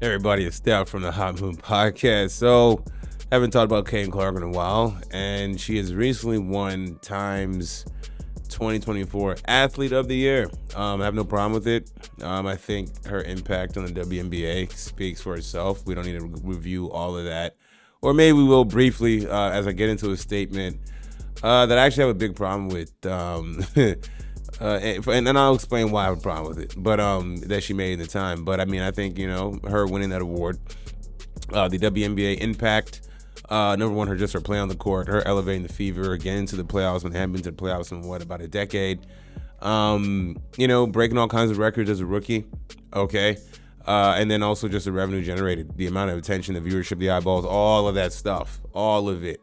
Everybody, it's Stout from the Hot Moon Podcast. So, haven't talked about Caitlin Clark in a while, and she has recently won Time's 2024 Athlete of the Year. I have no problem with it. I think her impact on the WNBA speaks for itself. We don't need to review all of that. Or maybe we will briefly as I get into a statement that I actually have a big problem with. And I'll explain why I have a problem with it, but that she made in the time. But I mean, I think, her winning that award, the WNBA impact, number one, her play on the court, her elevating the Fever again to the playoffs when they hadn't been to the playoffs in about a decade. Breaking all kinds of records as a rookie. Okay. And then also just the revenue generated, the amount of attention, the viewership, the eyeballs, all of that stuff, all of it.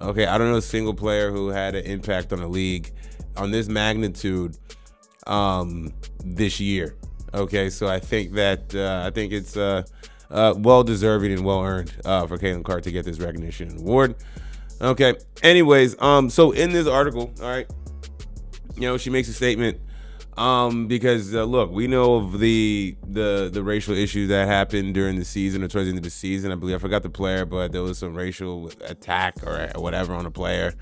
Okay. I don't know a single player who had an impact on the league on this magnitude this year. Okay, so I think that it's well deserving and well earned for Caitlin Clark to get this recognition and award. Okay, anyways, so in this article, all right, she makes a statement because look, we know of the racial issues that happened during the season or towards the end of the season. I believe, I forgot the player, but there was some racial attack or whatever on a player.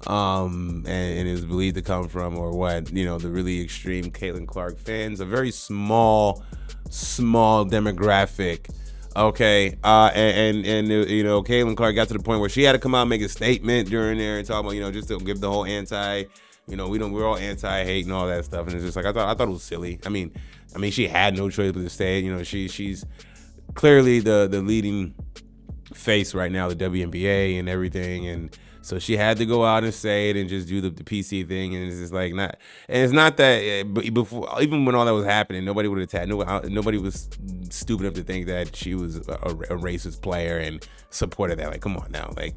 And it was believed to come from, or what, the really extreme Caitlin Clark fans, a very small demographic. Okay. And Caitlin Clark got to the point where she had to come out and make a statement during there and talk about, just to give the whole we're all anti-hate and all that stuff. And it's just like, I thought it was silly. I mean, she had no choice but to say it. She's clearly the leading face right now, the WNBA and everything. And so she had to go out and say it and just do the PC thing, and it's just like not. And it's not that before, even when all that was happening, nobody would attack. Nobody was stupid enough to think that she was a racist player and supported that. Like, come on now, like,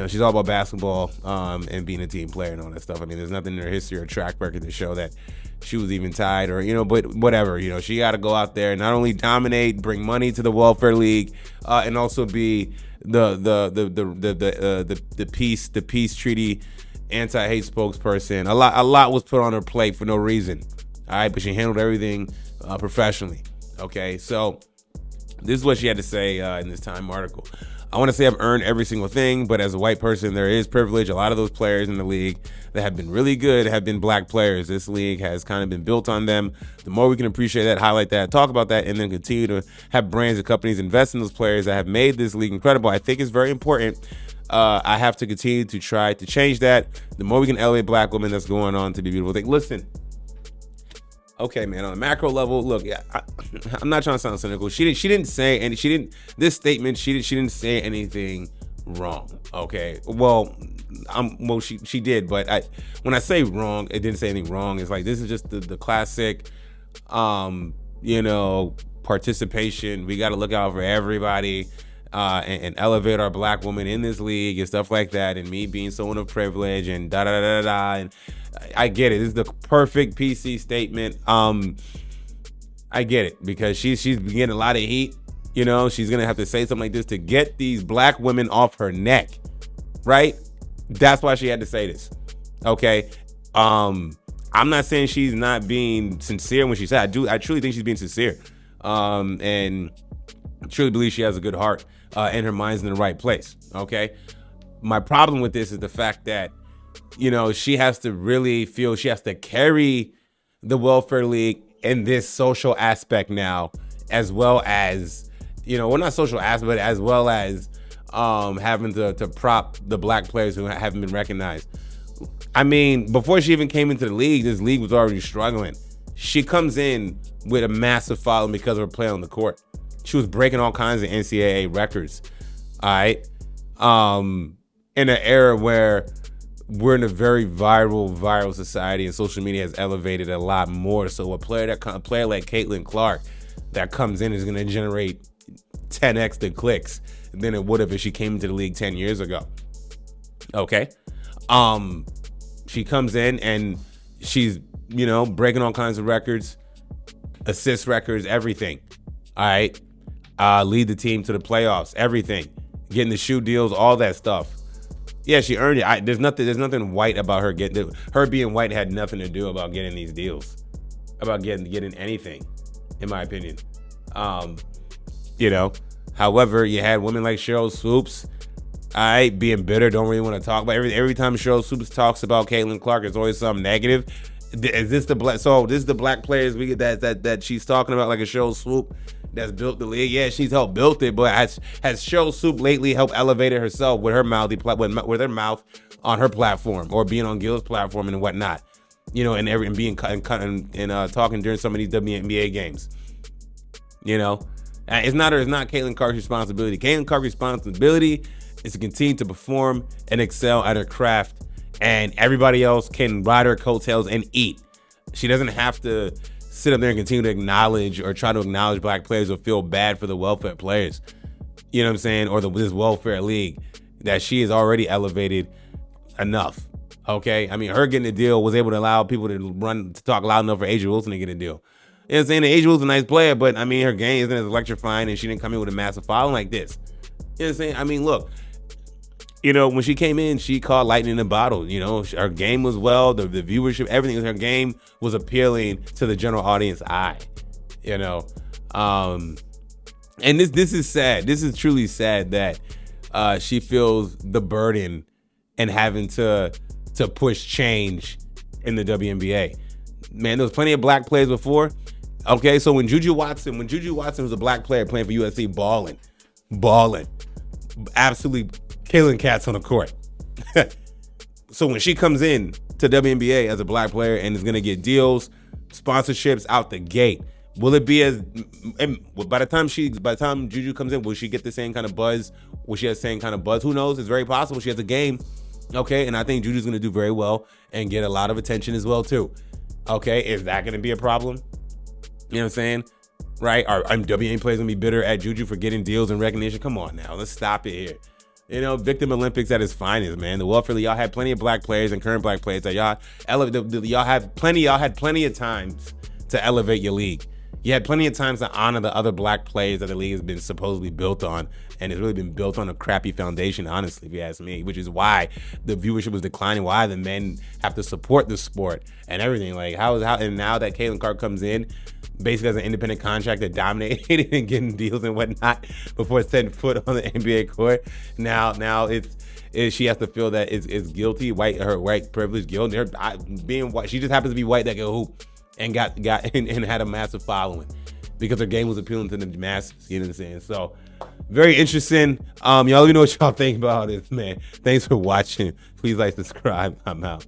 she's all about basketball and being a team player and all that stuff. I mean, there's nothing in her history or track record to show that she was even tied or but whatever. She got to go out there and not only dominate, bring money to the welfare league, and also be the peace treaty anti-hate spokesperson. A lot was put on her plate for no reason. All right, but she handled everything professionally. Okay, so this is what she had to say in this Time article. I want to say I've earned every single thing, but as a white person, there is privilege. A lot of those players in the league that have been really good have been black players. This league has kind of been built on them. The more we can appreciate that, highlight that, talk about that, and then continue to have brands and companies invest in those players that have made this league incredible, I think is very important. I have to continue to try to change that. The more we can elevate black women, that's going on to be beautiful thing. Listen. Okay, man, on a macro level, look, I'm not trying to sound cynical. She didn't say anything wrong. Okay. Well, she did, but when I say wrong, it didn't say anything wrong. It's like, this is just the classic, participation. We got to look out for everybody. And elevate our black women in this league and stuff like that, and me being someone of privilege and and I get it. This is the perfect PC statement. I get it because she's getting a lot of heat. She's gonna have to say something like this to get these black women off her neck, right? That's why she had to say this. Okay. I'm not saying she's not being sincere when she said. I truly think she's being sincere, and truly believe she has a good heart. And her mind's in the right place. Okay. My problem with this is the fact that, she has to really feel she has to carry the welfare league in this social aspect now, as well as, not social aspect, but as well as having to prop the black players who haven't been recognized. I mean, before she even came into the league, this league was already struggling. She comes in with a massive following because of her play on the court. She was breaking all kinds of NCAA records, all right? In an era where we're in a very viral society, and social media has elevated a lot more. So a player like Caitlin Clark that comes in is going to generate 10x the clicks than it would have if she came into the league 10 years ago. Okay? She comes in and she's, breaking all kinds of records, assist records, everything, all right? Lead the team to the playoffs, everything, getting the shoe deals, all that stuff. Yeah, she earned it. There's nothing white about her getting. Her being white had nothing to do about getting these deals, about getting anything, in my opinion. you know. However, you had women like Cheryl Swoops, being bitter, don't really want to talk about every time Cheryl Swoops talks about Caitlin Clark, it's always something negative. Is this the black? So this is the black players we get that she's talking about, like a Cheryl Swoop that's built the league. Yeah, she's helped built it, but has Cheryl Swoop lately helped elevate it herself with her mouth, with her mouth on her platform or being on Gil's platform and whatnot, you know, and being talking during some of these WNBA games, you know. It's not Caitlin Clark's responsibility. Caitlin Clark's responsibility is to continue to perform and excel at her craft, and everybody else can ride her coattails and eat. She doesn't have to sit up there and continue to acknowledge or try to acknowledge black players or feel bad for the welfare players. You know what I'm saying? Or this welfare league that she has already elevated enough. Okay? I mean, her getting a deal was able to allow people to talk loud enough for Asia Wilson to get a deal. You know what I'm saying? Asia Wilson's a nice player, but I mean, her game isn't as electrifying, and she didn't come in with a massive following like this. You know what I'm saying? I mean, look, you know, when she came in, she caught lightning in a bottle. You know, her game was the viewership, everything. Her game was appealing to the general audience eye. You know, and this is sad. This is truly sad that she feels the burden and having to push change in the WNBA. Man, there was plenty of black players before. Okay, so when Juju Watson was a black player playing for USC, balling, absolutely killing cats on the court. So when she comes in to WNBA as a black player and is gonna get deals, sponsorships out the gate, will it be as? And by the time Juju comes in, will she get the same kind of buzz? Will she have the same kind of buzz? Who knows? It's very possible she has a game. Okay, and I think Juju's gonna do very well and get a lot of attention as well too. Okay, is that gonna be a problem? You know what I'm saying? Right? Are WNBA players gonna be bitter at Juju for getting deals and recognition? Come on now, let's stop it here. You know, victim Olympics at its finest, man. The welfare league, y'all had plenty of black players and current black players that y'all had plenty of times to elevate your league. You had plenty of times to honor the other black players that the league has been supposedly built on, and it's really been built on a crappy foundation, honestly, if you ask me, which is why the viewership was declining, why the men have to support the sport and everything. Like, and now that Caitlin Clark comes in, basically as an independent contractor, dominating and getting deals and whatnot before setting foot on the NBA court. Now she has to feel that it's guilty, her white privilege guilt. Being white, she just happens to be white that can hoop and got and had a massive following because her game was appealing to the masses. You know what I'm saying? So very interesting. Y'all let me know what y'all think about this, man. Thanks for watching. Please like, subscribe. I'm out.